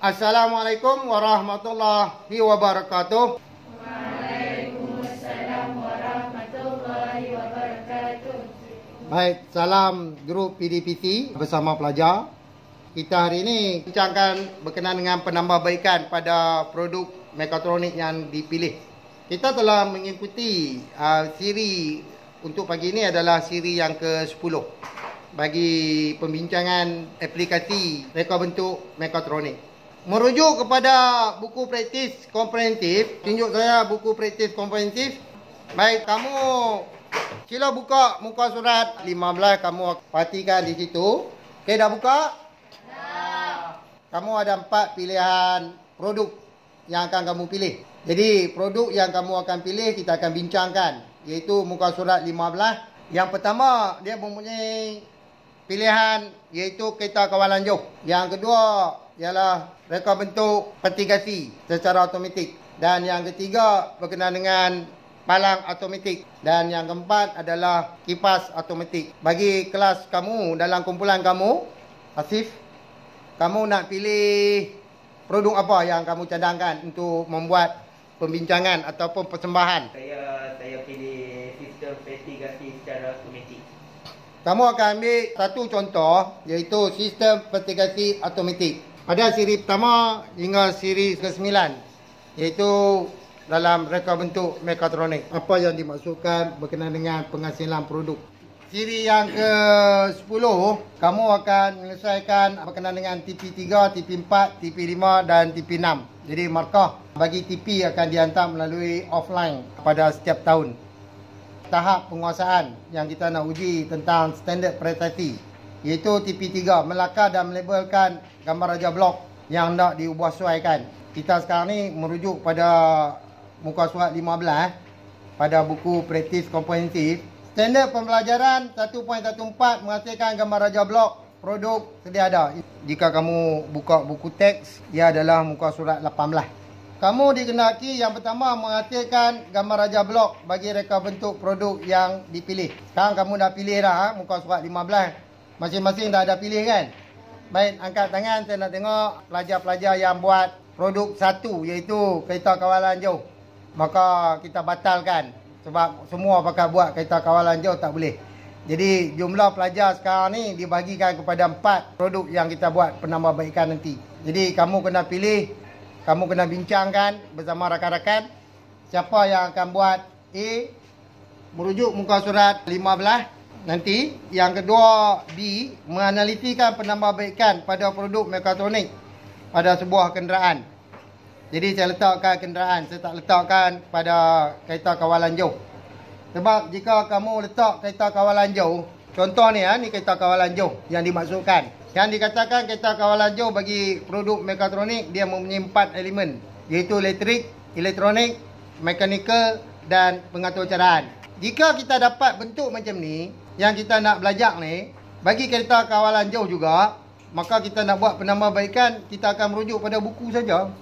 Assalamualaikum warahmatullahi wabarakatuh. Waalaikumsalam warahmatullahi wabarakatuh. Baik, salam grup PDPC bersama pelajar. Kita hari ini bincangkan berkenaan dengan penambahbaikan pada produk mekatronik yang dipilih. Kita telah mengikuti siri untuk pagi ini adalah siri yang ke-10 bagi pembincangan aplikasi reka bentuk mekatronik. Merujuk kepada buku praktis komprehensif, tunjuk saya buku praktis komprehensif. Baik, kamu sila buka muka surat 15, kamu perhatikan di situ. Okey, dah buka? Dah. Kamu ada 4 pilihan produk yang akan kamu pilih. Jadi, produk yang kamu akan pilih kita akan bincangkan, iaitu muka surat 15. Yang pertama, dia mempunyai pilihan iaitu kereta kawalan jauh. Yang kedua ialah reka bentuk vertikasi secara automatik. Dan yang ketiga berkenaan dengan palang automatik. Dan yang keempat adalah kipas automatik. Bagi kelas kamu, dalam kumpulan kamu, Hasif, kamu nak pilih produk apa yang kamu cadangkan untuk membuat pembincangan ataupun persembahan? Saya pilih sistem vertikasi secara automatik. Kamu akan ambil satu contoh, iaitu sistem vertikasi automatik. Pada siri pertama hingga siri ke-9, iaitu dalam reka bentuk mekatronik. Apa yang dimaksudkan berkenaan dengan penghasilan produk? Siri yang ke-10, kamu akan menyelesaikan berkenaan dengan TP3, TP4, TP5 dan TP6. Jadi markah bagi TP akan dihantar melalui offline pada setiap tahun. Tahap penguasaan yang kita nak uji tentang standard prestasi, iaitu TP3, melakar dan melabelkan gambar raja blok yang hendak diubah sesuaikan. Kita sekarang ni merujuk pada muka surat 15 pada buku praktis komprehensif. Standard pembelajaran 1.14 menghasilkan gambar raja blok produk sedia ada. Jika kamu buka buku teks, ia adalah muka surat 18. Kamu dikehendaki yang pertama menghasilkan gambar raja blok bagi reka bentuk produk yang dipilih. Sekarang kamu dah pilih dah muka surat 15. Masing-masing dah ada pilih kan? Baik, angkat tangan, saya nak tengok pelajar-pelajar yang buat produk 1, iaitu kereta kawalan jauh. Maka kita batalkan sebab semua pakai buat kereta kawalan jauh tak boleh. Jadi jumlah pelajar sekarang ni dibagikan kepada 4 produk yang kita buat penambahbaikan nanti. Jadi kamu kena pilih, kamu kena bincangkan bersama rakan-rakan siapa yang akan buat A merujuk muka surat 15. Nanti yang kedua B, menganalitikan penambahbaikan pada produk mekatronik pada sebuah kenderaan. Jadi saya letakkan kenderaan, saya tak letakkan pada kereta kawalan jauh. Sebab jika kamu letak kereta kawalan jauh, contoh ni ni kereta kawalan jauh yang dimaksudkan. Yang dikatakan kereta kawalan jauh bagi produk mekatronik, dia mempunyai 4 elemen, iaitu elektrik, elektronik, mekanikal dan pengatur caraan. Jika kita dapat bentuk macam ni, yang kita nak belajar ni, bagi kereta kawalan jauh juga, maka kita nak buat penambahbaikan, kita akan merujuk pada buku saja.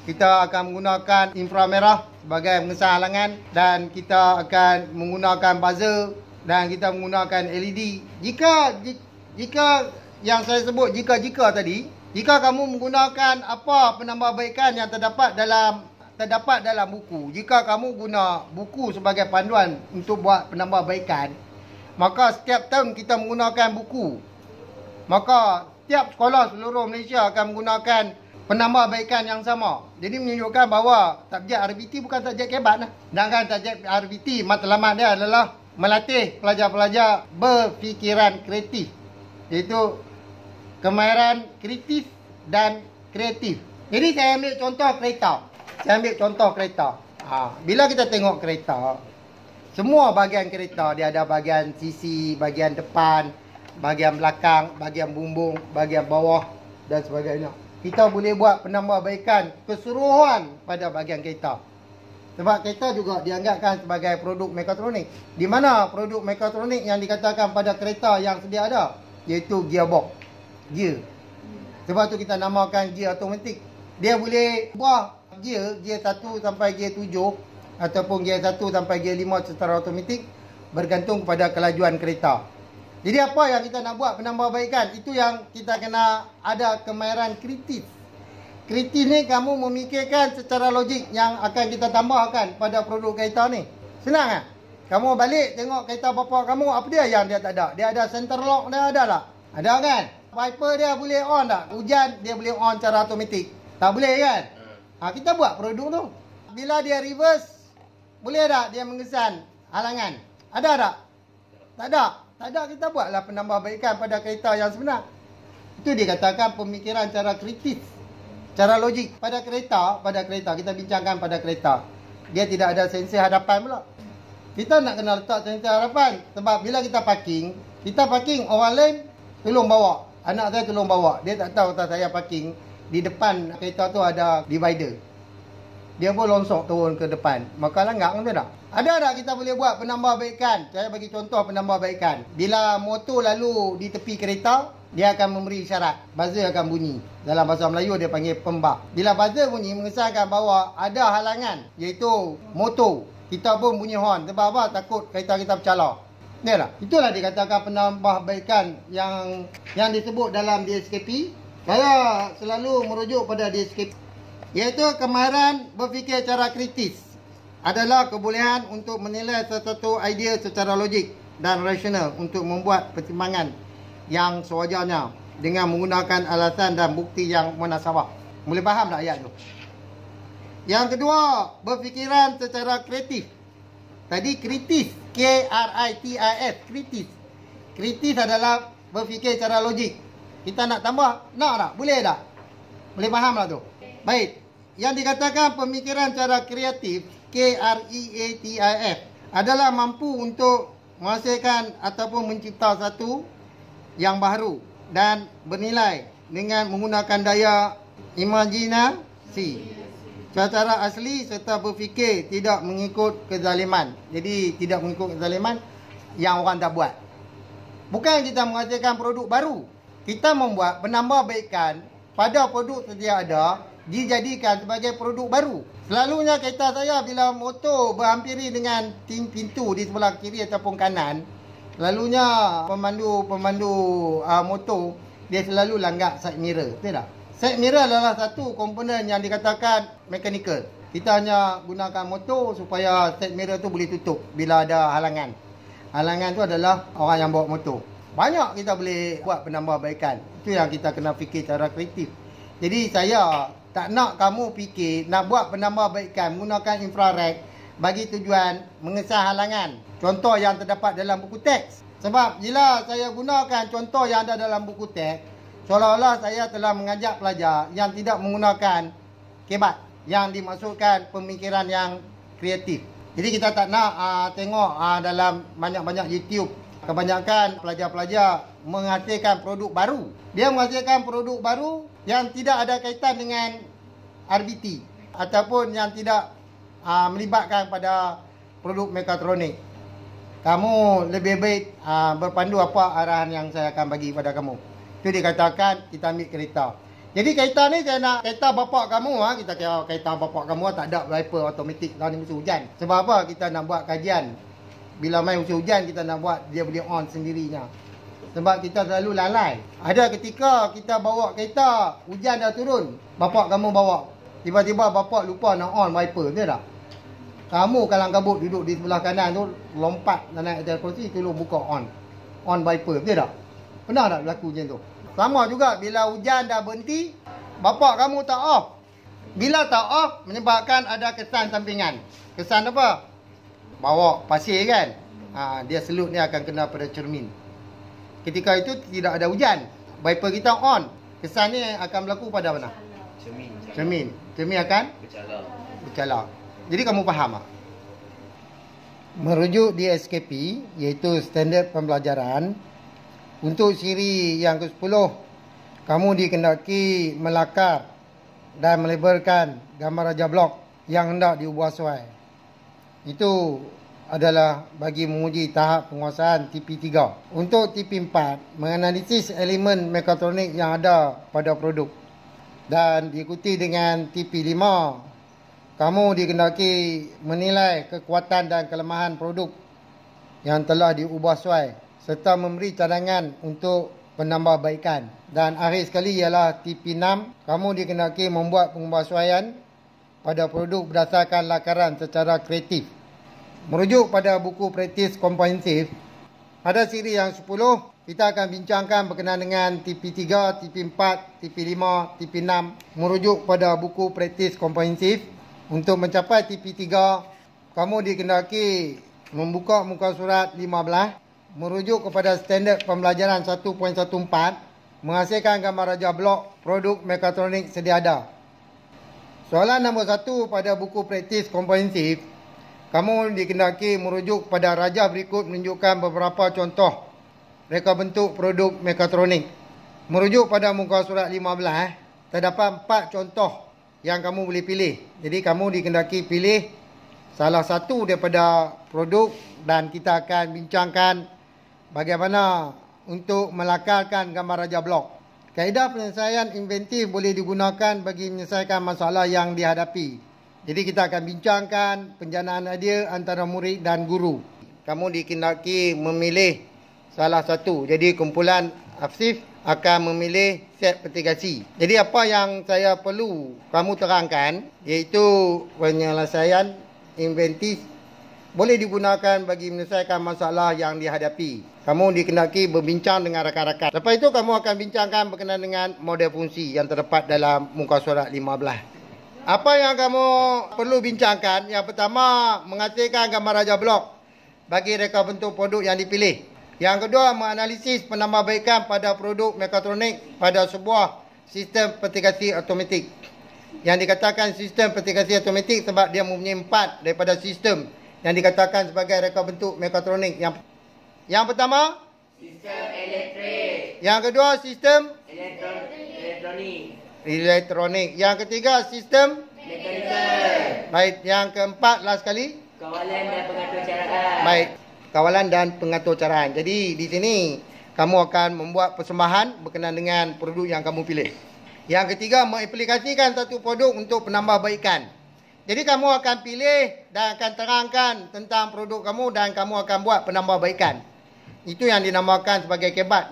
Kita akan menggunakan inframerah sebagai pengesan halangan, dan kita akan menggunakan buzzer, dan kita menggunakan LED. Jika yang saya sebut jika tadi, jika kamu menggunakan apa penambahbaikan yang terdapat dalam buku, jika kamu guna buku sebagai panduan untuk buat penambahbaikan, maka setiap tahun kita menggunakan buku. Maka setiap sekolah seluruh Malaysia akan menggunakan penambahbaikan yang sama. Jadi menunjukkan bahawa subjek RBT bukan subjek kebat. Sedangkan subjek RBT, matlamat dia adalah melatih pelajar-pelajar berfikiran kreatif, iaitu kemahiran kritis dan kreatif. Jadi saya ambil contoh kereta. Bila kita tengok kereta, semua bahagian kereta dia ada bahagian sisi, bahagian depan, bahagian belakang, bahagian bumbung, bahagian bawah dan sebagainya. Kita boleh buat penambahbaikan keseluruhan pada bahagian kereta. Sebab kereta juga dianggapkan sebagai produk mekatronik. Di mana produk mekatronik yang dikatakan pada kereta yang sedia ada, iaitu gearbox, gear. Sebab tu kita namakan gear automatik. Dia boleh buat gear 1 sampai gear 7 ataupun gear 1 sampai gear 5 secara automatik, bergantung kepada kelajuan kereta. Jadi apa yang kita nak buat penambahbaikan, itu yang kita kena ada kemahiran kritis. Kritis ni kamu memikirkan secara logik yang akan kita tambahkan pada produk kereta ni. Senang kan? Kamu balik tengok kereta bapa kamu, apa dia yang dia tak ada? Dia ada center lock, dia ada tak? Ada kan? Wiper dia boleh on tak? Hujan dia boleh on secara automatik. Tak boleh kan? Kita buat produk tu. Bila dia reverse, boleh tak dia mengesan halangan? Ada tak? Tak ada. Tak ada, kita buatlah penambahbaikan pada kereta yang sebenar. Itu dikatakan pemikiran secara kritis. Cara logik pada kereta kita bincangkan pada kereta. Dia tidak ada sensor hadapan pula. Kita nak kena letak sensor hadapan sebab bila kita parking orang lain tolong bawa. Anak saya tolong bawa. Dia tak tahu tak saya parking di depan kereta tu ada divider. Dia pun longsok turun ke depan. Maka langgar kan tak? Ada tak kita boleh buat penambahbaikan? Saya bagi contoh penambahbaikan. Bila motor lalu di tepi kereta, dia akan memberi isyarat. Buzzer akan bunyi. Dalam bahasa Melayu dia panggil pembak. Bila buzzer bunyi mengesankan bahawa ada halangan, iaitu motor. Kita pun bunyi horn. Sebab apa? Takut kereta kita bercalar. Inilah. Itulah dikatakan penambahbaikan yang disebut dalam DSKP. Saya selalu merujuk pada DSKP. Iaitu kemahiran berfikir secara kritis adalah kebolehan untuk menilai sesuatu idea secara logik dan rasional untuk membuat pertimbangan yang sewajarnya dengan menggunakan alasan dan bukti yang munasabah. Boleh faham tak ayat tu? Yang kedua, berfikiran secara kreatif. Tadi kritis, K-R-I-T-I-S, kritis. Kritis adalah berfikir secara logik. Kita nak tambah, nak tak? Boleh tak? Boleh faham tak tu? Baik. Yang dikatakan pemikiran secara kreatif, K-R-E-A-T-I-F, adalah mampu untuk menghasilkan ataupun mencipta satu yang baru dan bernilai dengan menggunakan daya imajinasi secara asli serta berfikir tidak mengikut kezaliman. Jadi tidak mengikut kezaliman yang orang dah buat. Bukan kita menghasilkan produk baru. Kita membuat penambahbaikan pada produk sedia ada dijadikan sebagai produk baru. Selalunya kereta saya bila motor berhampiri dengan pintu di sebelah kiri ataupun kanan, selalunya pemandu motor dia selalu langgar side mirror, betul tak? Side mirror adalah satu komponen yang dikatakan mechanical. Kita hanya gunakan motor supaya side mirror tu boleh tutup bila ada halangan. Halangan tu adalah orang yang bawa motor. Banyak kita boleh buat penambahbaikan. Itu yang kita kena fikir secara kreatif. Jadi saya tak nak kamu fikir nak buat penambahbaikan menggunakan infrared bagi tujuan mengesah halangan. Contoh yang terdapat dalam buku teks. Sebab bila saya gunakan contoh yang ada dalam buku teks, seolah-olah saya telah mengajak pelajar yang tidak menggunakan kebat, yang dimaksudkan pemikiran yang kreatif. Jadi kita tak nak tengok dalam banyak-banyak YouTube. Kebanyakan pelajar-pelajar menghasilkan produk baru. Dia menghasilkan produk baru yang tidak ada kaitan dengan RBT ataupun yang tidak melibatkan pada produk mekatronik. Kamu lebih baik berpandu apa arahan yang saya akan bagi pada kamu. Itu dikatakan kita ambil kereta. Jadi kereta ni saya nak kereta bapak kamu, kita kira kereta bapak kamu tak ada wiper automatik tahun ni musim hujan. Sebab apa? Kita nak buat kajian. Bila main musim hujan kita nak buat dia boleh on sendirinya. Sebab kita selalu lalai. Ada ketika kita bawa kereta, hujan dah turun, bapak kamu bawa. Tiba-tiba bapak lupa nak on wiper, betul tak? Kamu kalang kabut duduk di sebelah kanan tu, lompat dan naik atas kursi, tolong buka on wiper, betul tak? Pernah tak berlaku macam tu? Sama juga bila hujan dah berhenti, bapak kamu tak off. Bila tak off, menyebabkan ada kesan sampingan. Kesan apa? Bawa pasir kan? Dia selut ni akan kena pada cermin. Ketika itu tidak ada hujan, wiper kita on. Kesan ni akan berlaku pada mana? Cermin. Cermin akan bercalar. Jadi kamu faham tak? Merujuk DSKP, iaitu Standard Pembelajaran, untuk siri yang ke-10, kamu dikendaki melakar dan melabelkan gambar raja blok yang hendak diubah suai. Itu adalah bagi menguji tahap penguasaan TP3. Untuk TP4, menganalisis elemen mekatronik yang ada pada produk. Dan diikuti dengan TP5, kamu dikendaki menilai kekuatan dan kelemahan produk yang telah diubah suai serta memberi cadangan untuk penambahbaikan. Dan akhir sekali ialah TP6. Kamu dikehendaki membuat pengubahsuaian pada produk berdasarkan lakaran secara kreatif. Merujuk pada buku praktis komprehensif, pada siri yang 10, kita akan bincangkan berkenaan dengan TP3, TP4, TP5, TP6. Merujuk pada buku praktis komprehensif. Untuk mencapai TP3, kamu dikehendaki membuka muka surat 15, merujuk kepada standard pembelajaran 1.14, menghasilkan gambar raja blok produk mekatronik sedia ada. Soalan nombor 1 pada buku praktis komprehensif, kamu dikehendaki merujuk pada raja berikut menunjukkan beberapa contoh reka bentuk produk mekatronik. Merujuk pada muka surat 15, terdapat 4 contoh yang kamu boleh pilih. Jadi kamu dikehendaki pilih salah satu daripada produk dan kita akan bincangkan bagaimana untuk melakarkan gambar raja blok. Kaedah penyelesaian inventif boleh digunakan bagi menyelesaikan masalah yang dihadapi. Jadi kita akan bincangkan penjanaan idea antara murid dan guru. Kamu dikehendaki memilih salah satu. Jadi kumpulan Afsif akan memilih set petigasi. Jadi apa yang saya perlu kamu terangkan iaitu penyelesaian inventif boleh digunakan bagi menyelesaikan masalah yang dihadapi. Kamu dikehendaki berbincang dengan rakan-rakan. Lepas itu kamu akan bincangkan berkenaan dengan model fungsi yang terdapat dalam muka surat 15. Apa yang kamu perlu bincangkan? Yang pertama, menghasilkan gambar raja blok bagi reka bentuk produk yang dipilih. Yang kedua, menganalisis penambahbaikan pada produk mekatronik pada sebuah sistem petigasi automatik. Yang dikatakan sistem petigasi automatik sebab dia mempunyai 4 daripada sistem yang dikatakan sebagai reka bentuk mekatronik. Yang pertama, Sistem elektrik. yang kedua, sistem Elektronik. Yang ketiga, sistem Mekanikal. baik. Yang keempat, last sekali. Kawalan dan pengatur caraan. Baik, kawalan dan pengatur caraan. Jadi di sini kamu akan membuat persembahan berkenaan dengan produk yang kamu pilih. Yang ketiga, mengaplikasikan satu produk untuk penambahbaikan. Jadi kamu akan pilih dan akan terangkan tentang produk kamu dan kamu akan buat penambahbaikan. Itu yang dinamakan sebagai kebat.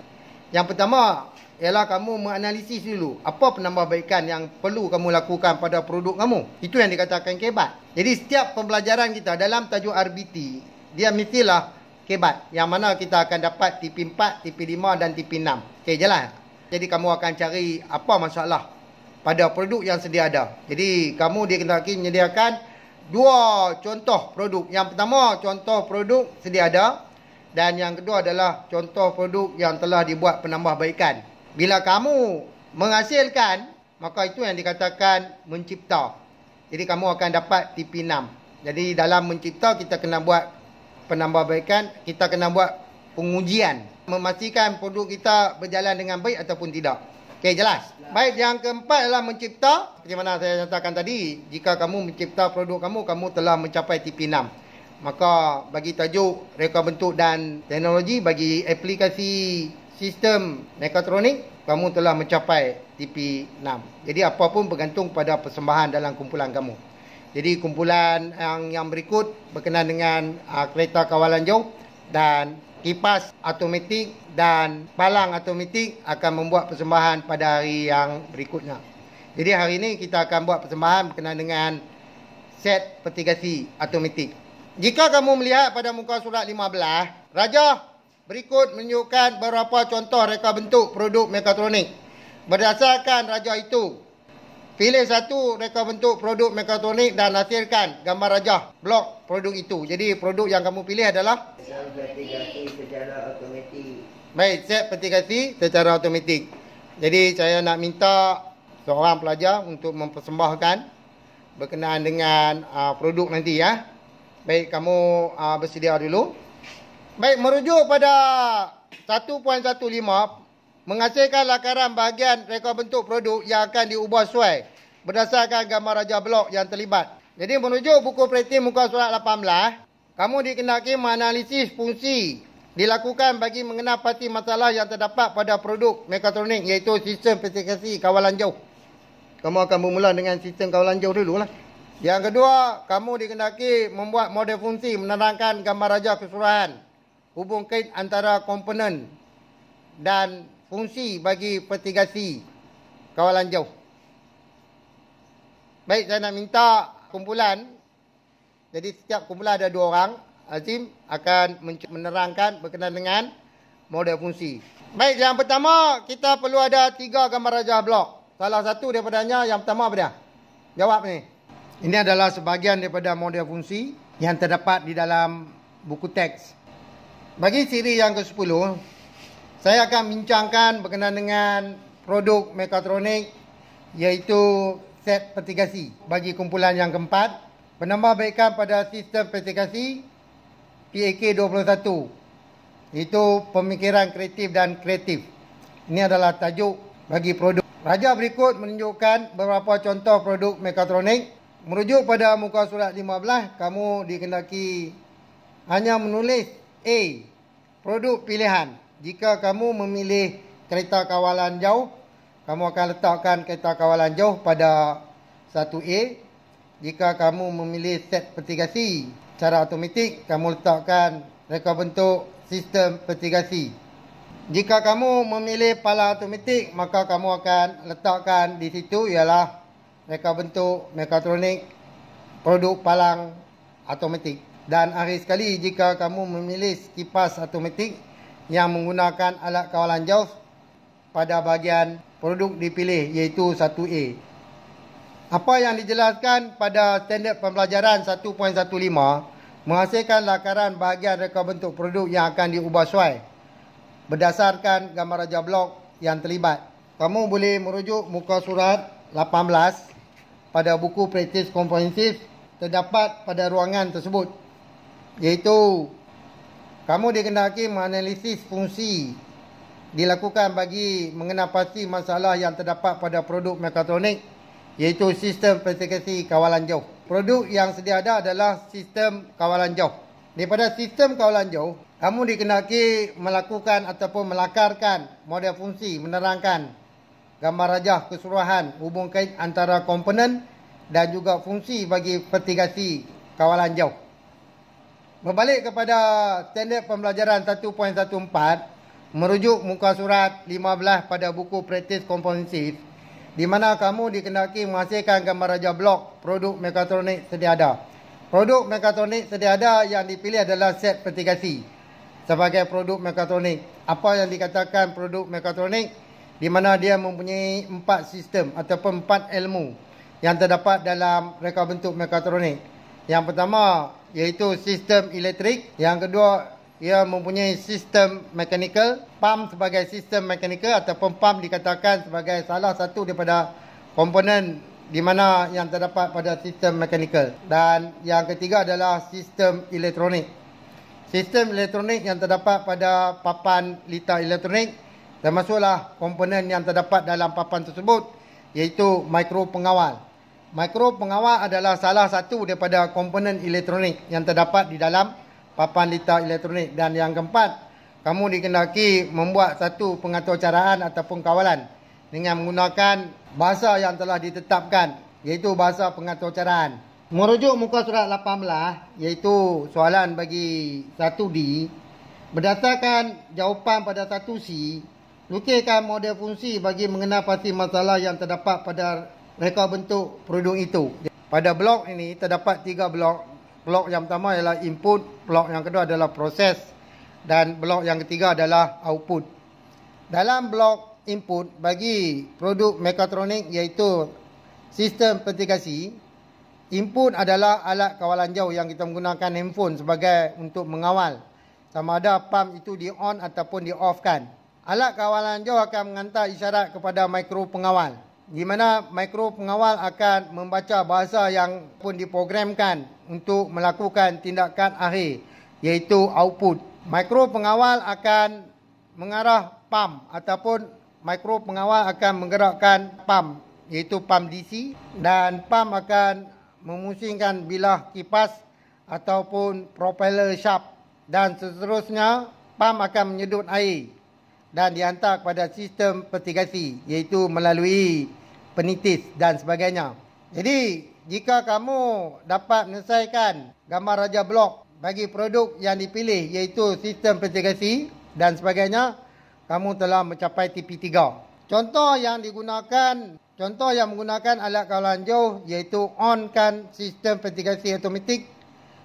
Yang pertama ialah kamu menganalisis dulu apa penambahbaikan yang perlu kamu lakukan pada produk kamu. Itu yang dikatakan kebat. Jadi setiap pembelajaran kita dalam tajuk RBT, dia mestilah kebat. Yang mana kita akan dapat TP4, TP5 dan TP6. Okey, jalan. Jadi kamu akan cari apa masalah pada produk yang sedia ada. Jadi kamu dikehendaki menyediakan 2 contoh produk. Yang pertama, contoh produk sedia ada. Dan yang kedua adalah contoh produk yang telah dibuat penambahbaikan. Bila kamu menghasilkan, maka itu yang dikatakan mencipta. Jadi kamu akan dapat TP6. Jadi dalam mencipta kita kena buat penambahbaikan, kita kena buat pengujian. Memastikan produk kita berjalan dengan baik ataupun tidak. Okey, jelas? Baik, yang keempat adalah mencipta. Seperti mana saya nyatakan tadi, jika kamu mencipta produk kamu, kamu telah mencapai TP6. Maka bagi tajuk reka bentuk dan teknologi, bagi aplikasi sistem mekatronik, kamu telah mencapai TP6. Jadi apapun bergantung pada persembahan dalam kumpulan kamu. Jadi kumpulan yang berikut berkenaan dengan kereta kawalan jauh dan kipas automatik dan palang automatik akan membuat persembahan pada hari yang berikutnya. Jadi hari ini kita akan buat persembahan berkenaan dengan set petigasi automatik. Jika kamu melihat pada muka surat 15, raja berikut menunjukkan beberapa contoh reka bentuk produk mekatronik. Berdasarkan raja itu, pilih satu reka bentuk produk mekatronik dan hasilkan gambar raja blok produk itu. Jadi produk yang kamu pilih adalah Set petigasi secara automatik. baik, set petigasi secara automatik. Jadi saya nak minta seorang pelajar untuk mempersembahkan berkenaan dengan produk nanti ya. Baik, kamu bersedia dulu. Baik, merujuk pada 1.15, menghasilkan lakaran bahagian reka bentuk produk yang akan diubah sesuai berdasarkan gambar raja blok yang terlibat. Jadi merujuk buku praktis muka surat 18, kamu dikehendaki menganalisis fungsi dilakukan bagi mengenal pasti masalah yang terdapat pada produk mekatronik iaitu sistem petigasi kawalan jauh. Kamu akan bermula dengan sistem kawalan jauh dulu lah. Yang kedua, kamu dikehendaki membuat model fungsi menerangkan gambar raja keseluruhan, hubung kait antara komponen dan fungsi bagi vertigasi kawalan jauh. Baik, saya nak minta kumpulan. Jadi setiap kumpulan ada 2 orang. Azim akan menerangkan berkenaan dengan model fungsi. Baik, yang pertama kita perlu ada 3 gambar rajah blok. Salah satu daripadanya yang pertama apa dia? Jawab ni. Ini adalah sebahagian daripada model fungsi yang terdapat di dalam buku teks. Bagi siri yang ke-10, saya akan bincangkan berkenaan dengan produk mekatronik iaitu set vertigasi. Bagi kumpulan yang keempat, penambahbaikan pada sistem vertigasi PAK21 iaitu pemikiran kreatif dan kreatif. Ini adalah tajuk bagi produk. Rajah berikut menunjukkan beberapa contoh produk mekatronik. Merujuk pada muka surat 15, kamu dikehendaki hanya menulis A, produk pilihan. Jika kamu memilih kereta kawalan jauh, kamu akan letakkan kereta kawalan jauh pada 1A. Jika kamu memilih set vertigasi secara automatik, kamu letakkan reka bentuk sistem vertigasi. Jika kamu memilih pala automatik, maka kamu akan letakkan di situ ialah reka bentuk mekatronik produk palang automatik. Dan akhir sekali, jika kamu memilih kipas automatik yang menggunakan alat kawalan jauh, pada bahagian produk dipilih iaitu 1A. Apa yang dijelaskan pada standard pembelajaran 1.15 menghasilkan lakaran bahagian reka bentuk produk yang akan diubah sesuai berdasarkan gambar rajah blok yang terlibat. Kamu boleh merujuk muka surat 18 pada buku praktis komprehensif terdapat pada ruangan tersebut, iaitu kamu dikehendaki menganalisis fungsi dilakukan bagi mengenapasi masalah yang terdapat pada produk mekatronik iaitu sistem vertigasi kawalan jauh. Produk yang sedia ada adalah sistem kawalan jauh. Daripada sistem kawalan jauh, kamu dikehendaki melakukan ataupun melakarkan model fungsi menerangkan gambar rajah keseluruhan hubung kait antara komponen dan juga fungsi bagi vertigasi kawalan jauh. Berbalik kepada standard pembelajaran 1.14, merujuk muka surat 15 pada buku praktis komprehensif, di mana kamu dikehendaki menghasilkan gambar rajah blok produk mekatronik sedia ada. Produk mekatronik sedia ada yang dipilih adalah set vertigasi sebagai produk mekatronik. Apa yang dikatakan produk mekatronik? Di mana dia mempunyai 4 sistem ataupun 4 ilmu yang terdapat dalam reka bentuk mekatronik. Yang pertama iaitu sistem elektrik. Yang kedua, ia mempunyai sistem mechanical. Pump sebagai sistem mechanical ataupun pump dikatakan sebagai salah satu daripada komponen di mana yang terdapat pada sistem mechanical. Dan yang ketiga adalah sistem elektronik. Sistem elektronik yang terdapat pada papan litar elektronik, termasuklah komponen yang terdapat dalam papan tersebut, iaitu mikro pengawal. Mikro pengawal adalah salah satu daripada komponen elektronik yang terdapat di dalam papan litar elektronik. Dan yang keempat, kamu dikehendaki membuat satu pengaturcaraan ataupun kawalan dengan menggunakan bahasa yang telah ditetapkan, iaitu bahasa pengaturcaraan. Merujuk muka surat 18, iaitu soalan bagi 1D, berdasarkan jawapan pada 1C, lukiskan model fungsi bagi mengenapasi masalah yang terdapat pada reka bentuk produk itu. Pada blok ini terdapat 3 blok. Blok yang pertama ialah input, blok yang kedua adalah proses, dan blok yang ketiga adalah output. Dalam blok input bagi produk mekatronik iaitu sistem vertigasi, input adalah alat kawalan jauh yang kita menggunakan handphone sebagai untuk mengawal sama ada pump itu di on ataupun di off kan. Alat kawalan jauh akan menghantar isyarat kepada mikro pengawal, di mana mikro pengawal akan membaca bahasa yang pun diprogramkan untuk melakukan tindakan akhir, iaitu output. Mikro pengawal akan mengarah pump ataupun mikro pengawal akan menggerakkan pump, iaitu pump DC, dan pump akan memusingkan bilah kipas ataupun propeller shaft, dan seterusnya pump akan menyedut air dan dihantar kepada sistem vertigasi, iaitu melalui penitis dan sebagainya. Jadi, jika kamu dapat menyelesaikan gambar rajah blok bagi produk yang dipilih, iaitu sistem vertigasi dan sebagainya, kamu telah mencapai TP3. Contoh yang menggunakan alat kawalan jauh iaitu onkan sistem ventilasi automatik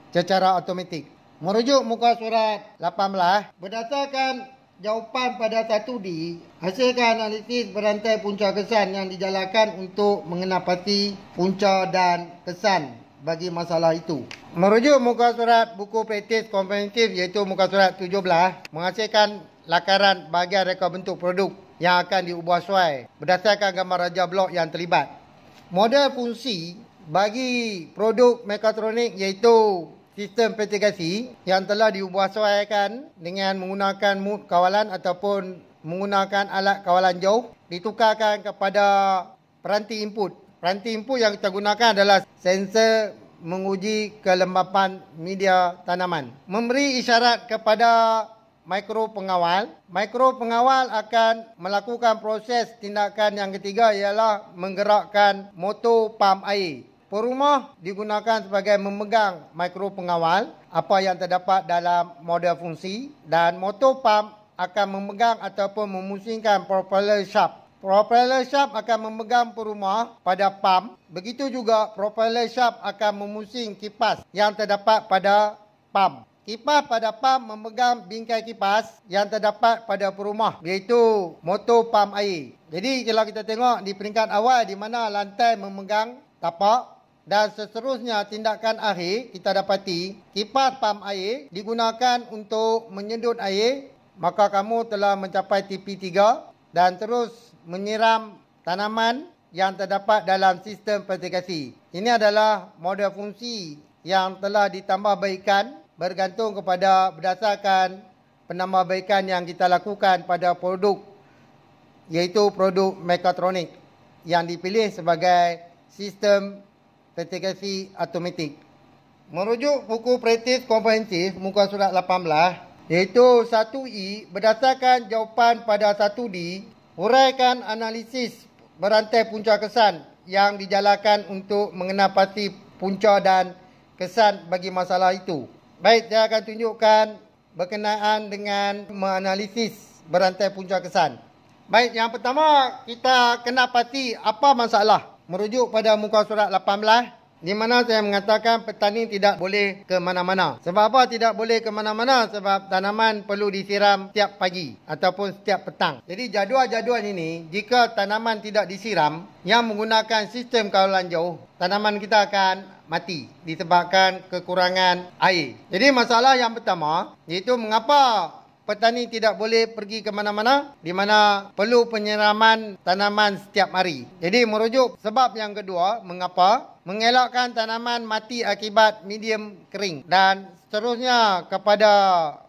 secara automatik. Merujuk muka surat 18, berdasarkan jawapan pada 1D, hasilkan analisis berantai punca kesan yang dijalankan untuk mengenapati punca dan kesan bagi masalah itu. Merujuk muka surat buku praktis komprehensif iaitu muka surat 17, menghasilkan lakaran bahagian reka bentuk produk yang akan diubah sesuai berdasarkan gambar raja blok yang terlibat. Model fungsi bagi produk mekatronik iaitu sistem ventilasi yang telah diubah sesuaikan dengan menggunakan mode kawalan ataupun menggunakan alat kawalan jauh ditukarkan kepada peranti input. Peranti input yang kita gunakan adalah sensor menguji kelembapan media tanaman. Memberi isyarat kepada mikro pengawal. Mikro pengawal akan melakukan proses tindakan yang ketiga ialah menggerakkan motor pam air. Perumah digunakan sebagai memegang mikro pengawal apa yang terdapat dalam model fungsi dan motor pam akan memegang ataupun memusingkan propeller shaft. Propeller shaft akan memegang perumah pada pam. Begitu juga propeller shaft akan memusing kipas yang terdapat pada pam. Kipas pada pam memegang bingkai kipas yang terdapat pada perumah iaitu motor pam air. Jadi kalau kita tengok di peringkat awal di mana lantai memegang tapak dan seterusnya tindakan akhir kita dapati kipas pam air digunakan untuk menyedut air, maka kamu telah mencapai TP3 dan terus menyiram tanaman yang terdapat dalam sistem ventilasi. Ini adalah model fungsi yang telah ditambahbaikan bergantung kepada berdasarkan penambahbaikan yang kita lakukan pada produk iaitu produk mekatronik yang dipilih sebagai sistem ventilasi automatik. Merujuk buku praktis komprehensif muka surat 18 iaitu 1E, berdasarkan jawapan pada 1D, huraikan analisis berantai punca kesan yang dijalankan untuk mengenapati punca dan kesan bagi masalah itu. Baik, saya akan tunjukkan berkenaan dengan menganalisis berantai punca kesan. Baik, yang pertama kita kena pasti apa masalah. Merujuk pada muka surat 18 di mana saya mengatakan petani tidak boleh ke mana-mana. Sebab apa tidak boleh ke mana-mana? Sebab tanaman perlu disiram setiap pagi ataupun setiap petang. Jadi jadual-jadual ini jika tanaman tidak disiram yang menggunakan sistem kawalan jauh, tanaman kita akan mati disebabkan kekurangan air. Jadi masalah yang pertama iaitu mengapa petani tidak boleh pergi ke mana-mana di mana perlu penyiraman tanaman setiap hari. Jadi merujuk sebab yang kedua mengapa mengelakkan tanaman mati akibat medium kering dan seterusnya kepada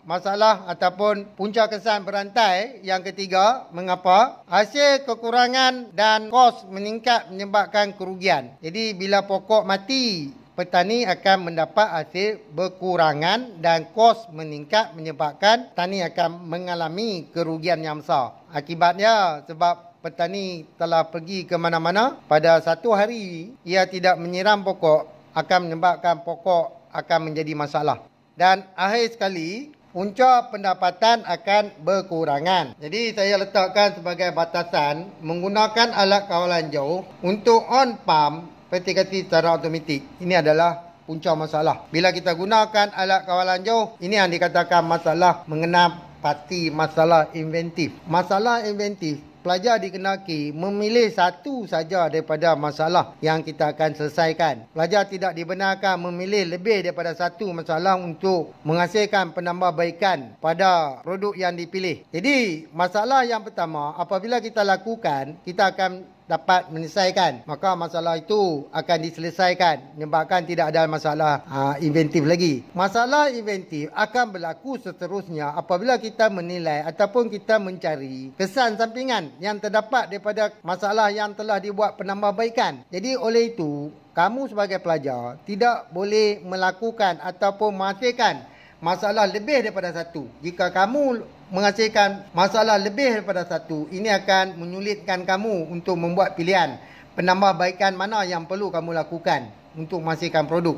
masalah ataupun punca kesan berantai yang ketiga mengapa hasil kekurangan dan kos meningkat menyebabkan kerugian. Jadi bila pokok mati petani akan mendapat hasil berkurangan dan kos meningkat menyebabkan petani akan mengalami kerugian yang besar. Akibatnya sebab petani telah pergi ke mana-mana pada satu hari ia tidak menyiram pokok akan menyebabkan pokok akan menjadi masalah. Dan akhir sekali punca pendapatan akan berkurangan. Jadi saya letakkan sebagai batasan menggunakan alat kawalan jauh untuk on pump ventilasi secara automatik. Ini adalah punca masalah. Bila kita gunakan alat kawalan jauh, ini yang dikatakan masalah mengenapati masalah inventif. Masalah inventif, pelajar dikenaki memilih satu saja daripada masalah yang kita akan selesaikan. Pelajar tidak dibenarkan memilih lebih daripada satu masalah untuk menghasilkan penambahbaikan pada produk yang dipilih. Jadi, masalah yang pertama, apabila kita lakukan, kita akan dapat menyelesaikan. Maka masalah itu akan diselesaikan. Menyebabkan tidak ada masalah inventif lagi. Masalah inventif akan berlaku seterusnya apabila kita menilai ataupun kita mencari kesan sampingan yang terdapat daripada masalah yang telah dibuat penambahbaikan. Jadi oleh itu, kamu sebagai pelajar tidak boleh melakukan ataupun menghasilkan masalah lebih daripada satu. Jika kamu menghasilkan masalah lebih daripada satu, ini akan menyulitkan kamu untuk membuat pilihan penambahbaikan mana yang perlu kamu lakukan untuk menghasilkan produk.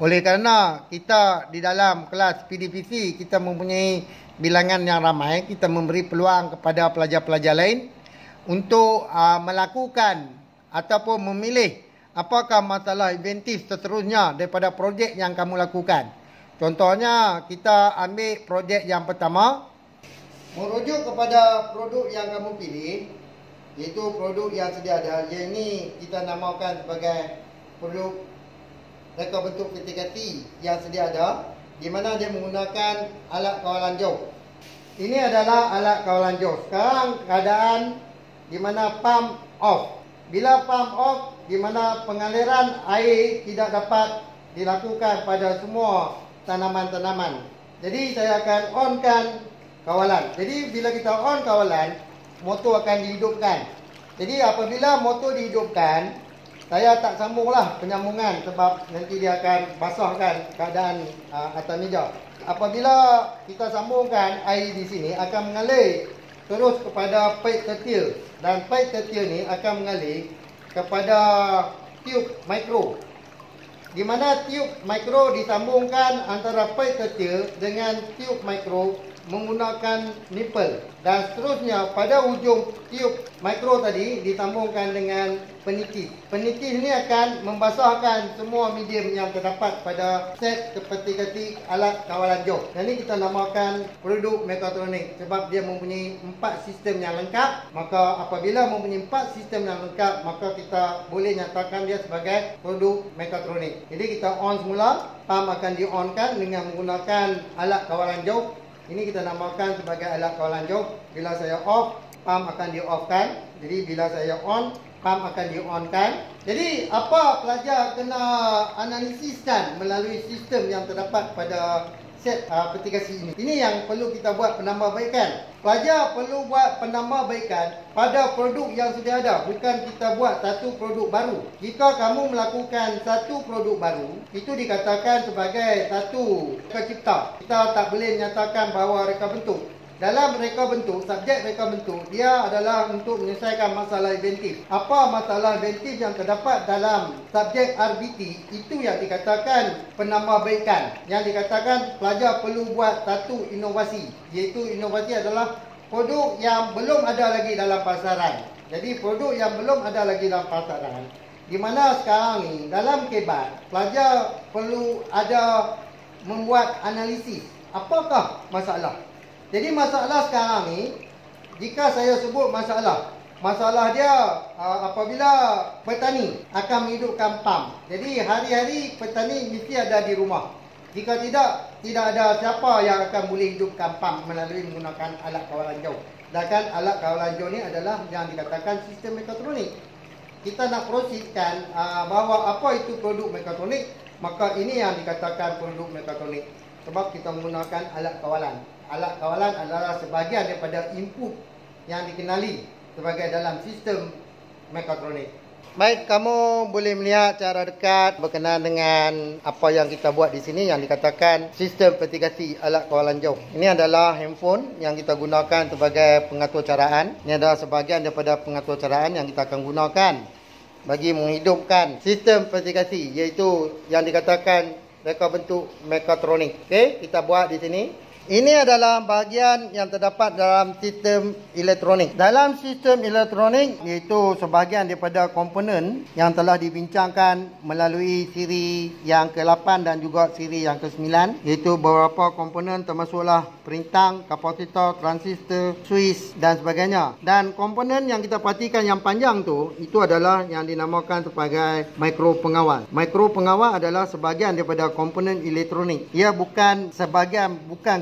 Oleh kerana kita di dalam kelas PDPC kita mempunyai bilangan yang ramai, kita memberi peluang kepada pelajar-pelajar lain untuk melakukan ataupun memilih apakah masalah inventif seterusnya daripada projek yang kamu lakukan. Contohnya, kita ambil projek yang pertama, merujuk kepada produk yang kamu pilih, iaitu produk yang sedia ada. Yang ini kita namakan sebagai produk reka bentuk vertikasi yang sedia ada, di mana dia menggunakan alat kawalan jauh. Ini adalah alat kawalan jauh. Sekarang keadaan di mana pump off. Bila pump off, di mana pengaliran air tidak dapat dilakukan pada semua tanaman-tanaman. Jadi saya akan onkan kawalan. Jadi bila kita on kawalan, motor akan dihidupkan. Jadi apabila motor dihidupkan, saya tak sambunglah penyambungan sebab nanti dia akan basahkan keadaan atas meja. Apabila kita sambungkan, air di sini akan mengalir terus kepada pipe kecil, dan pipe kecil ni akan mengalir kepada tube mikro, di mana tube mikro disambungkan antara pipe kecil dengan tube mikro menggunakan nipple, dan seterusnya pada ujung tube mikro tadi disambungkan dengan penitis. Penitis ini akan membasahkan semua medium yang terdapat pada set vertikasi alat kawalan jauh. Dan ini kita namakan produk mekatronik sebab dia mempunyai 4 sistem yang lengkap. Maka apabila mempunyai 4 sistem yang lengkap, maka kita boleh nyatakan dia sebagai produk mekatronik. Jadi kita on semula, pump akan di-onkan dengan menggunakan alat kawalan jauh. Ini kita namakan sebagai alat kawalan jauh. Bila saya off, pump akan di-off-kan. Jadi bila saya on, pump akan di-on-kan. Jadi apa pelajar kena analisiskan melalui sistem yang terdapat pada set vertikasi ini. Ini yang perlu kita buat penambahbaikan. Pelajar perlu buat penambahbaikan pada produk yang sudah ada, bukan kita buat satu produk baru. Jika kamu melakukan satu produk baru, itu dikatakan sebagai satu reka cipta. Kita tak boleh menyatakan bahawa reka bentuk. Dalam reka bentuk, subjek reka bentuk, dia adalah untuk menyelesaikan masalah inventif. Apa masalah inventif yang terdapat dalam subjek RBT, itu yang dikatakan penambahbaikan. Yang dikatakan pelajar perlu buat satu inovasi, iaitu inovasi adalah produk yang belum ada lagi dalam pasaran. Jadi produk yang belum ada lagi dalam pasaran, di mana sekarang ni dalam kebat, pelajar perlu ada membuat analisis. Apakah masalah? Jadi masalah sekarang ni, jika saya sebut masalah dia apabila petani akan menghidupkan pump. Jadi hari-hari petani mesti ada di rumah. Jika tidak ada siapa yang akan boleh hidupkan pump melalui menggunakan alat kawalan jauh. Sedangkan alat kawalan jauh ni adalah yang dikatakan sistem mekatronik. Kita nak proseskan bahawa apa itu produk mekatronik, maka ini yang dikatakan produk mekatronik. Sebab kita menggunakan alat kawalan. Alat kawalan adalah sebahagian daripada input yang dikenali sebagai dalam sistem mekatronik. Baik, kamu boleh melihat secara dekat berkenaan dengan apa yang kita buat di sini yang dikatakan sistem vertikasi alat kawalan jauh. Ini adalah handphone yang kita gunakan sebagai pengatur caraan. Ini adalah sebahagian daripada pengatur caraan yang kita akan gunakan bagi menghidupkan sistem vertikasi, iaitu yang dikatakan reka bentuk mekatronik. Okey, kita buat di sini. Ini adalah bahagian yang terdapat dalam sistem elektronik. Dalam sistem elektronik, iaitu sebahagian daripada komponen yang telah dibincangkan melalui siri yang ke-8 dan juga siri yang ke-9, iaitu beberapa komponen termasuklah perintang, kapasitor, transistor, switch dan sebagainya. Dan komponen yang kita perhatikan yang panjang tu, itu adalah yang dinamakan sebagai mikro pengawal. Mikro pengawal adalah sebahagian daripada komponen elektronik. Ia bukan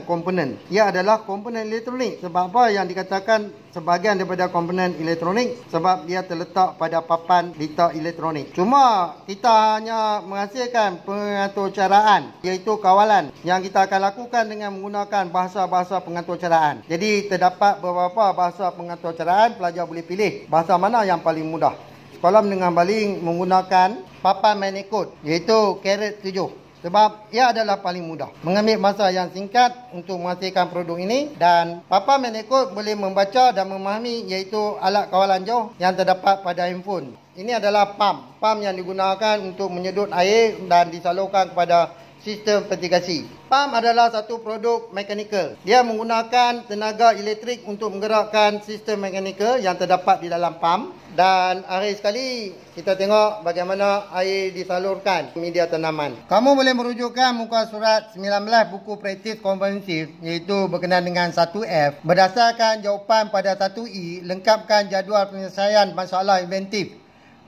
komponen. Ia adalah komponen elektronik. Sebab apa yang dikatakan sebahagian daripada komponen elektronik? Sebab dia terletak pada papan letak elektronik. Cuma kita hanya menghasilkan pengatur caraan, iaitu kawalan, yang kita akan lakukan dengan menggunakan bahasa-bahasa pengatur caraan. Jadi terdapat beberapa bahasa pengatur caraan. Pelajar boleh pilih bahasa mana yang paling mudah. Sekolah menengah baling menggunakan papan Manicode, iaitu caret 7. Sebab ia adalah paling mudah. Mengambil masa yang singkat untuk menghasilkan produk ini. Dan papan Manicode boleh membaca dan memahami, iaitu alat kawalan jauh yang terdapat pada handphone. Ini adalah pump. Pump yang digunakan untuk menyedut air dan disalurkan kepada sistem vertikasi. Pam adalah satu produk mekanikal. Dia menggunakan tenaga elektrik untuk menggerakkan sistem mekanikal yang terdapat di dalam pam. Dan akhir sekali kita tengok bagaimana air disalurkan ke media tanaman. Kamu boleh merujukkan muka surat 19 buku praktis komprehensif iaitu berkenaan dengan 1F. Berdasarkan jawapan pada 1E, lengkapkan jadual penyelesaian masalah inventif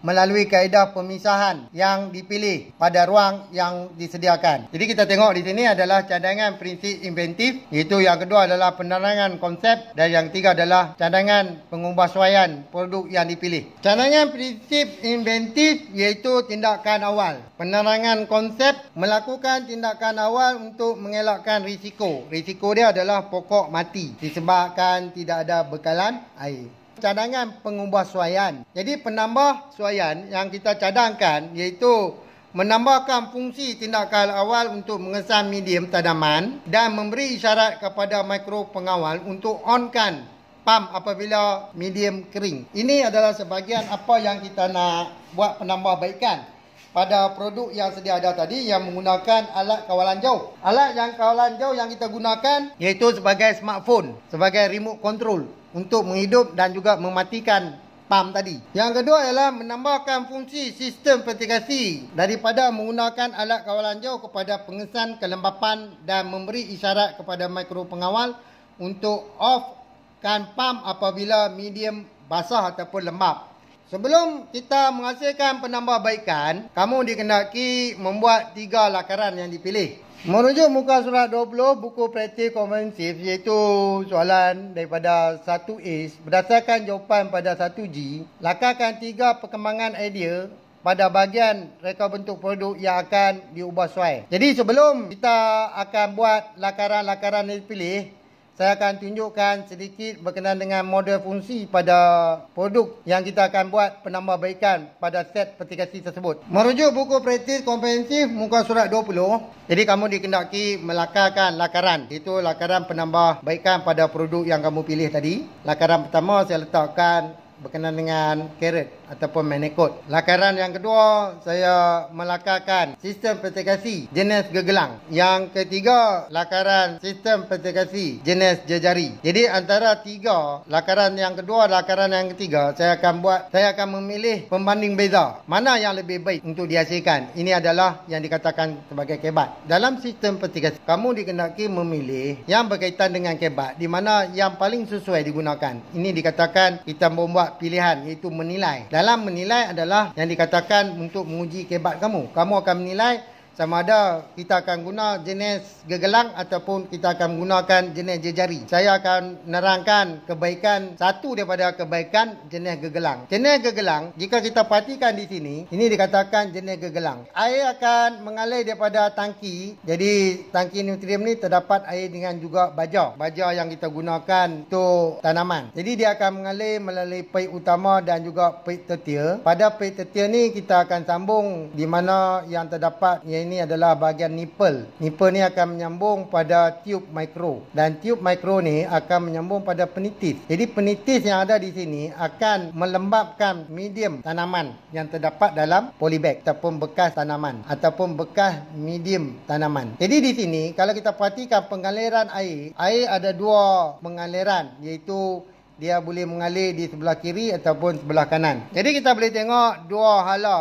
melalui kaedah pemisahan yang dipilih pada ruang yang disediakan. Jadi kita tengok di sini adalah cadangan prinsip inventif, iaitu yang kedua adalah penerangan konsep dan yang ketiga adalah cadangan pengubahsuaian produk yang dipilih. Cadangan prinsip inventif iaitu tindakan awal. Penerangan konsep melakukan tindakan awal untuk mengelakkan risiko. Risiko dia adalah pokok mati disebabkan tidak ada bekalan air. Cadangan pengubahsuaian. Jadi penambah suaian yang kita cadangkan iaitu menambahkan fungsi tindakan awal untuk mengesan medium tanaman dan memberi isyarat kepada mikro pengawal untuk onkan pam apabila medium kering. Ini adalah sebahagian apa yang kita nak buat penambahbaikan pada produk yang sedia ada tadi yang menggunakan alat kawalan jauh. Alat yang kawalan jauh yang kita gunakan iaitu sebagai smartphone, sebagai remote control untuk menghidup dan juga mematikan pam tadi. Yang kedua ialah menambahkan fungsi sistem vertikasi daripada menggunakan alat kawalan jauh kepada pengesan kelembapan dan memberi isyarat kepada mikro pengawal untuk offkan pam apabila medium basah ataupun lembap. Sebelum kita menghasilkan penambahbaikan, kamu dikehendaki membuat 3 lakaran yang dipilih. Merujuk muka surat 20 buku praktis komprehensif iaitu soalan daripada 1A berdasarkan jawapan pada 1G, lakarkan 3 perkembangan idea pada bahagian reka bentuk produk yang akan diubah suai. Jadi sebelum kita akan buat lakaran-lakaran yang dipilih, saya akan tunjukkan sedikit berkenaan dengan model fungsi pada produk yang kita akan buat penambahbaikan pada set vertikasi tersebut. Merujuk buku praktis komprehensif muka surat 20, jadi kamu dikehendaki melakarkan lakaran. Itu lakaran penambahbaikan pada produk yang kamu pilih tadi. Lakaran pertama saya letakkan berkenaan dengan carrot ataupun manicot. Lakaran yang kedua, saya melakarkan sistem vertikasi jenis gegelang. Yang ketiga, lakaran sistem vertikasi jenis jejari. Jadi antara 3 lakaran yang kedua, lakaran yang ketiga, saya akan memilih pembanding beza. Mana yang lebih baik untuk dihasilkan? Ini adalah yang dikatakan sebagai kebat. Dalam sistem vertikasi, kamu dikehendaki memilih yang berkaitan dengan kebat, di mana yang paling sesuai digunakan. Ini dikatakan kita membuat pilihan, iaitu menilai. Dalam menilai adalah yang dikatakan untuk menguji kebat kamu. Kamu akan menilai sama ada kita akan guna jenis gegelang ataupun kita akan menggunakan jenis jejari. Saya akan menerangkan kebaikan satu daripada kebaikan jenis gegelang. Jenis gegelang, jika kita perhatikan di sini, ini dikatakan jenis gegelang. Air akan mengalir daripada tangki. Jadi tangki nutrien ni terdapat air dengan juga baja. Baja yang kita gunakan untuk tanaman. Jadi dia akan mengalir melalui paip utama dan juga paip tertia. Pada paip tertia ni kita akan sambung di mana yang terdapat ini adalah bahagian nipple. Nipple ni akan menyambung pada tube mikro. Dan tube mikro ni akan menyambung pada penitis. Jadi penitis yang ada di sini akan melembabkan medium tanaman yang terdapat dalam polybag ataupun bekas tanaman ataupun bekas medium tanaman. Jadi di sini kalau kita perhatikan pengaliran air, air ada 2 pengaliran, iaitu dia boleh mengalir di sebelah kiri ataupun sebelah kanan. Jadi kita boleh tengok 2 hala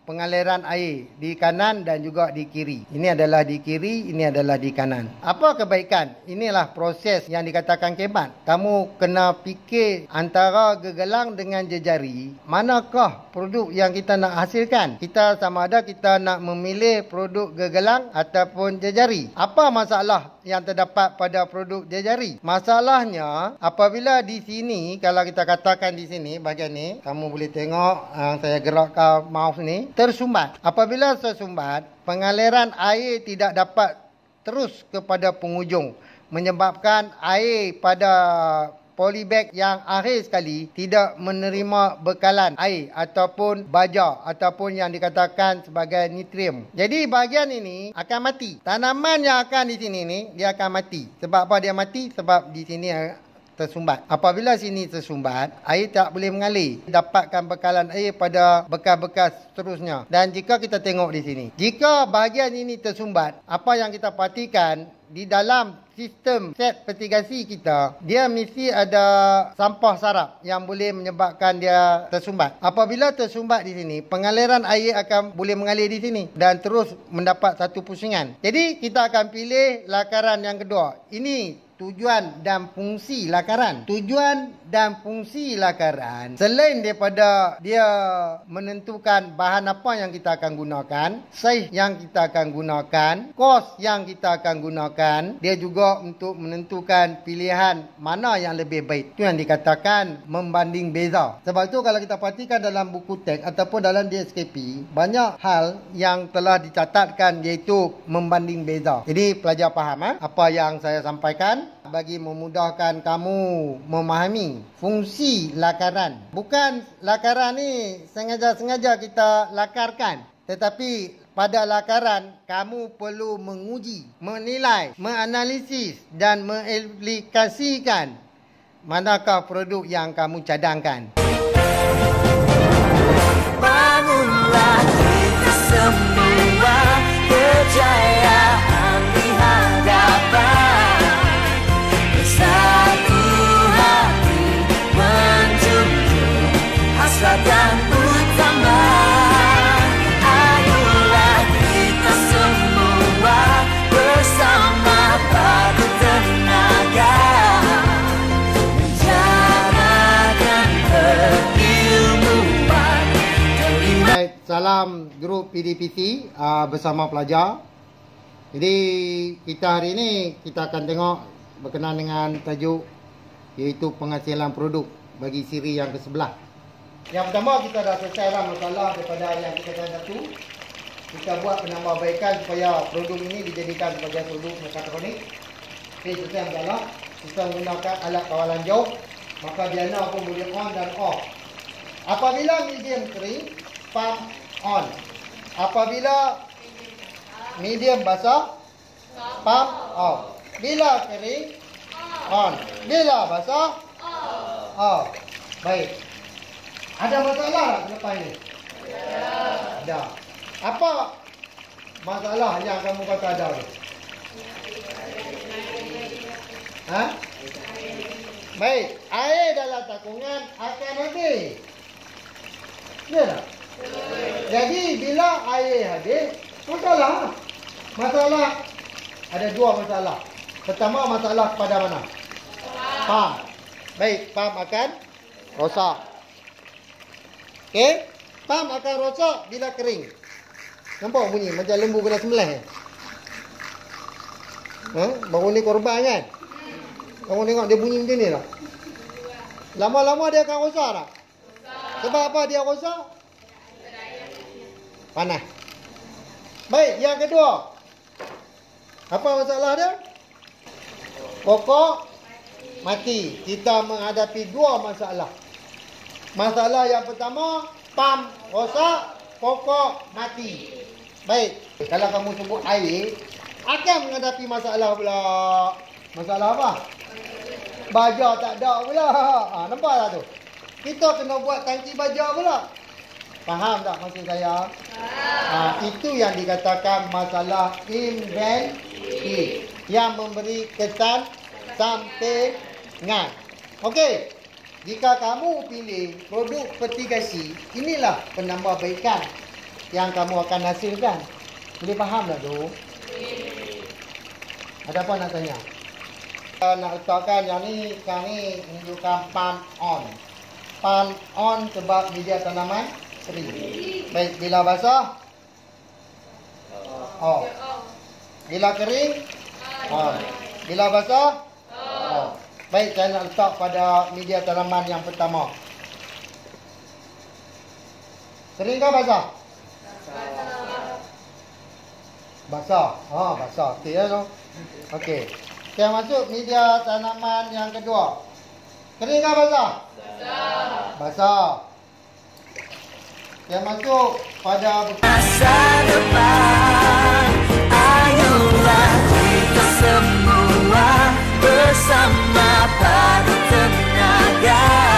pengaliran air di kanan dan juga di kiri. Ini adalah di kiri, ini adalah di kanan. Apa kebaikan? Inilah proses yang dikatakan kebat. Kamu kena fikir antara gegelang dengan jejari, manakah produk yang kita nak hasilkan? Kita sama ada kita nak memilih produk gegelang ataupun jejari. Apa masalah yang terdapat pada produk jejari? Masalahnya apabila di sini, kalau kita katakan di sini bahagian ni, kamu boleh tengok saya gerakkan mouse ni, tersumbat. Apabila tersumbat, pengaliran air tidak dapat terus kepada penghujung, menyebabkan air pada polybag yang akhir sekali tidak menerima bekalan air ataupun baja ataupun yang dikatakan sebagai nitrium. Jadi bahagian ini akan mati. Tanaman yang akan di sini ni dia akan mati. Sebab apa dia mati? Sebab di sini tersumbat. Apabila sini tersumbat, air tak boleh mengalir. Dapatkan bekalan air pada bekas-bekas seterusnya. Dan jika kita tengok di sini, jika bahagian ini tersumbat, apa yang kita perhatikan di dalam sistem set petigasi kita, dia mesti ada sampah sarap yang boleh menyebabkan dia tersumbat. Apabila tersumbat di sini, pengaliran air akan boleh mengalir di sini dan terus mendapat satu pusingan. Jadi kita akan pilih lakaran yang kedua. Ini tujuan dan fungsi lakaran. Tujuan dan fungsi lakaran, selain daripada dia menentukan bahan apa yang kita akan gunakan, saiz yang kita akan gunakan, kos yang kita akan gunakan, dia juga untuk menentukan pilihan mana yang lebih baik. Itu yang dikatakan membanding beza. Sebab itu kalau kita perhatikan dalam buku teks ataupun dalam DSKP, banyak hal yang telah dicatatkan iaitu membanding beza. Jadi pelajar faham apa yang saya sampaikan bagi memudahkan kamu memahami fungsi lakaran. Bukan lakaran ni sengaja-sengaja kita lakarkan, tetapi pada lakaran kamu perlu menguji, menilai, menganalisis dan mengaplikasikan manakah produk yang kamu cadangkan. Bangunlah kita semua, kejayaan di hadapan, bersatu hati menjunjung hasrat yang utama. Ayolah kita semua bersama padu tenaga menjarakan keilmuan. Baik, salam grup PDPC bersama pelajar. Jadi kita hari ini kita akan tengok berkenaan dengan tajuk iaitu penghasilan produk bagi siri yang ke-11. Yang pertama, kita dah selesailah masalah daripada yang kita akan satu. Kita buat penambahbaikan supaya produk ini dijadikan sebagai produk mekatronik. Okey, selesai masalah. Kita menggunakan alat kawalan jauh, maka diana pun boleh on dan off. Apabila medium kering, pump on. Apabila medium basah, pump off. Bila kering, on. Bila basah, off. Baik. Ada masalah tak selepas ini? Ada. Apa masalah yang kamu kata ada ni? Ha? Baik. Air dalam takungan akan habis. Ya tak? Jadi bila air habis, masalah. Masalah. Ada dua masalah. Pertama, masalah pada mana? Pump. Baik, pump akan rosak. Okey? Pump akan rosak bila kering. Nampak bunyi macam lembu kena sembelih. Baru ni korban kan? Kamu tengok dia bunyi macam ni tak? Lama-lama dia akan rosak tak? Sebab apa dia rosak? Panas. Baik, yang kedua. Apa masalah dia? Pokok mati. Kita menghadapi dua masalah. Masalah yang pertama, pump rosak, pokok mati. Baik, kalau kamu sebut air, akan menghadapi masalah pula. Masalah apa? Baja tak ada pula. Nampak tak tu? Kita kena buat tangki baja pula. Faham tak maksud saya? Itu yang dikatakan masalah inventif, yang memberi kesan sampingan. Okey. Jika kamu pilih produk petigasi, inilah penambahbaikan yang kamu akan hasilkan. Boleh faham tak tu? Ada apa nak tanya? Nak letakkan yang ni, sekarang ni menunjukkan pump on. Pump on sebab media tanaman kering. Baik, bila basah, off. Bila kering, on. Bila basah, off. Baik, saya nak letak pada media tanaman yang pertama. Kering ke basah? Basah. Basah. Okey ya tu. Okey. Saya masuk media tanaman yang kedua. Kering ke basah? Basah. Saya masuk pada masa depan. Ayolah kita semua bersama padu tenaga.